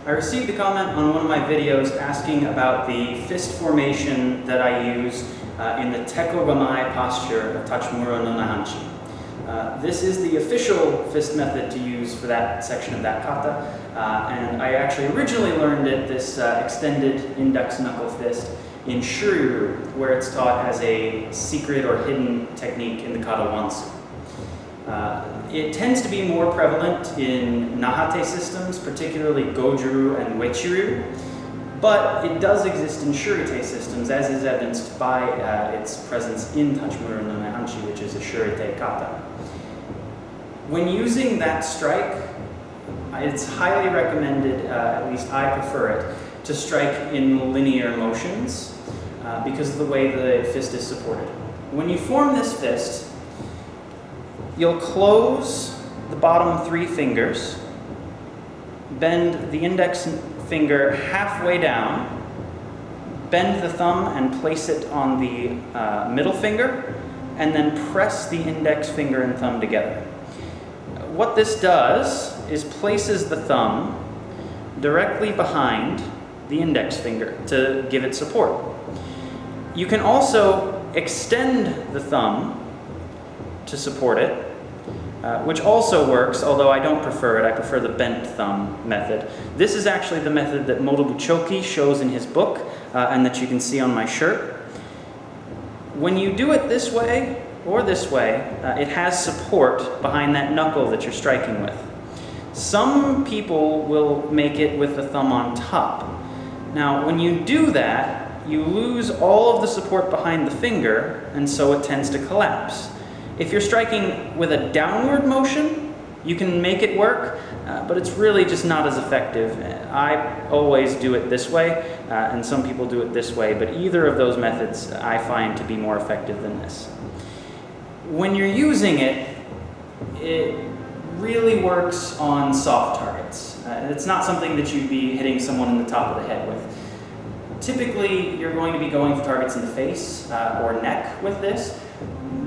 I received a comment on one of my videos asking about the fist formation that I use in the Tekko-gamai posture of Tachimura no Nahanchi. This is the official fist method to use for that section of that kata, and I actually originally learned it, this extended index knuckle fist, in shuri-ryu, where it's taught as a secret or hidden technique in the kata wansu. It tends to be more prevalent in naha-te systems, particularly goju-ryu and uechi-ryu, but it does exist in shuri-te systems, as is evidenced by its presence in Tachimura no Nahanchi, which is a shuri-te kata. When using that strike, it's highly recommended, at least I prefer it, to strike in linear motions because of the way the fist is supported. When you form this fist, you'll close the bottom 3 fingers, bend the index finger halfway down, bend the thumb and place it on the middle finger, and then press the index finger and thumb together. What this does is places the thumb directly behind the index finger to give it support. You can also extend the thumb to support it, which also works, although I don't prefer it. I prefer the bent thumb method. This is actually the method that Motobuchoki shows in his book and that you can see on my shirt. When you do it this way or this way, it has support behind that knuckle that you're striking with. Some people will make it with the thumb on top. Now, when you do that, you lose all of the support behind the finger, and so it tends to collapse. If you're striking with a downward motion, you can make it work, but it's really just not as effective. I always do it this way, and some people do it this way, but either of those methods I find to be more effective than this. When you're using it, it really works on soft targets. It's not something that you'd be hitting someone in the top of the head with. Typically, you're going to be going for targets in the face or neck with this.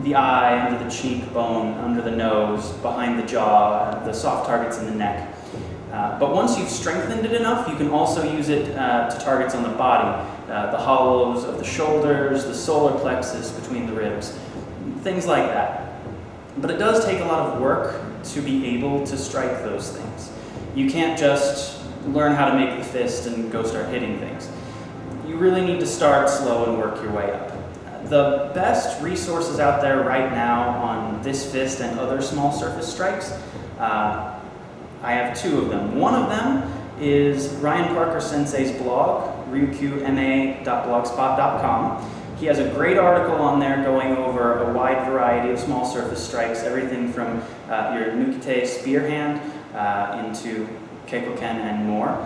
The eye, under the cheekbone, under the nose, behind the jaw, the soft targets in the neck. But once you've strengthened it enough, you can also use it to targets on the body, the hollows of the shoulders, the solar plexus between the ribs, things like that. But it does take a lot of work to be able to strike those things. You can't just learn how to make the fist and go start hitting things. You really need to start slow and work your way up. The best resources out there right now on this fist and other small surface strikes, I have 2 of them. One of them is Ryan Parker Sensei's blog, ryukyuma.blogspot.com. He has a great article on there going over a wide variety of small surface strikes, everything from your naha-te spear hand into Keiko-Ken and more.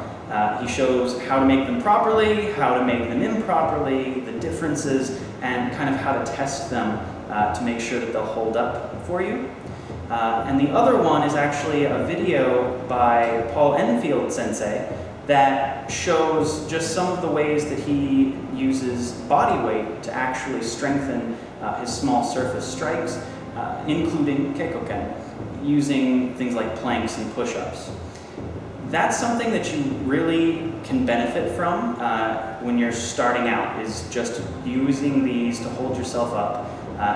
He shows how to make them properly, how to make them improperly, the differences, and kind of how to test them to make sure that they'll hold up for you. And the other one is actually a video by Paul Enfield Sensei that shows just some of the ways that he uses body weight to actually strengthen his small surface strikes, including Keiko-Ken, using things like planks and push-ups. That's something that you really can benefit from when you're starting out, is just using these to hold yourself up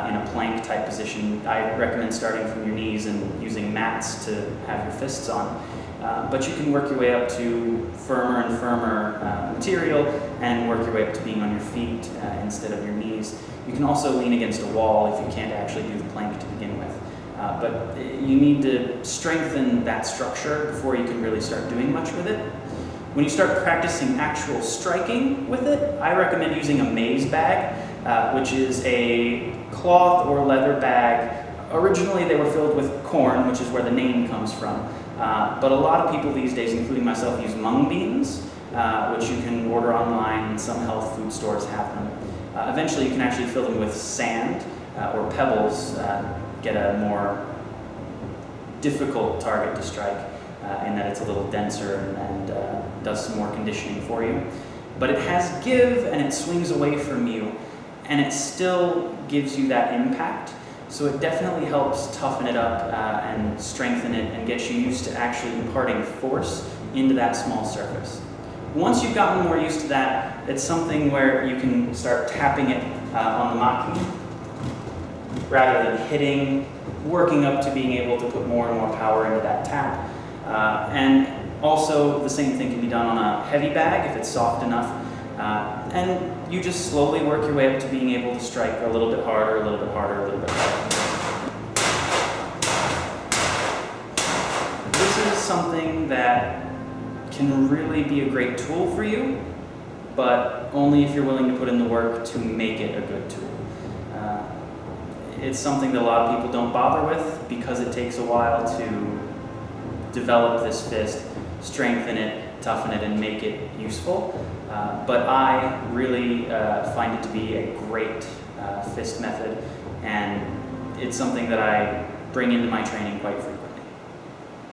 in a plank type position. I recommend starting from your knees and using mats to have your fists on. But you can work your way up to firmer and firmer material and work your way up to being on your feet instead of your knees. You can also lean against a wall if you can't actually do the plank to begin with. But you need to strengthen that structure before you can really start doing much with it. When you start practicing actual striking with it, I recommend using a maze bag, which is a cloth or leather bag. Originally they were filled with corn, which is where the name comes from. But a lot of people these days, including myself, use mung beans, which you can order online. Some health food stores have them. Eventually you can actually fill them with sand or pebbles, get a more difficult target to strike in that it's a little denser and does some more conditioning for you. But it has give and it swings away from you, and it still gives you that impact. So it definitely helps toughen it up and strengthen it and get you used to actually imparting force into that small surface. Once you've gotten more used to that, it's something where you can start tapping it on the maki rather than hitting, working up to being able to put more and more power into that tap. And also the same thing can be done on a heavy bag if it's soft enough. And you just slowly work your way up to being able to strike a little bit harder, a little bit harder, a little bit harder. This is something that can really be a great tool for you, but only if you're willing to put in the work to make it a good tool. It's something that a lot of people don't bother with because it takes a while to develop this fist, strengthen it, toughen it, and make it useful. But I really find it to be a great fist method, and it's something that I bring into my training quite frequently.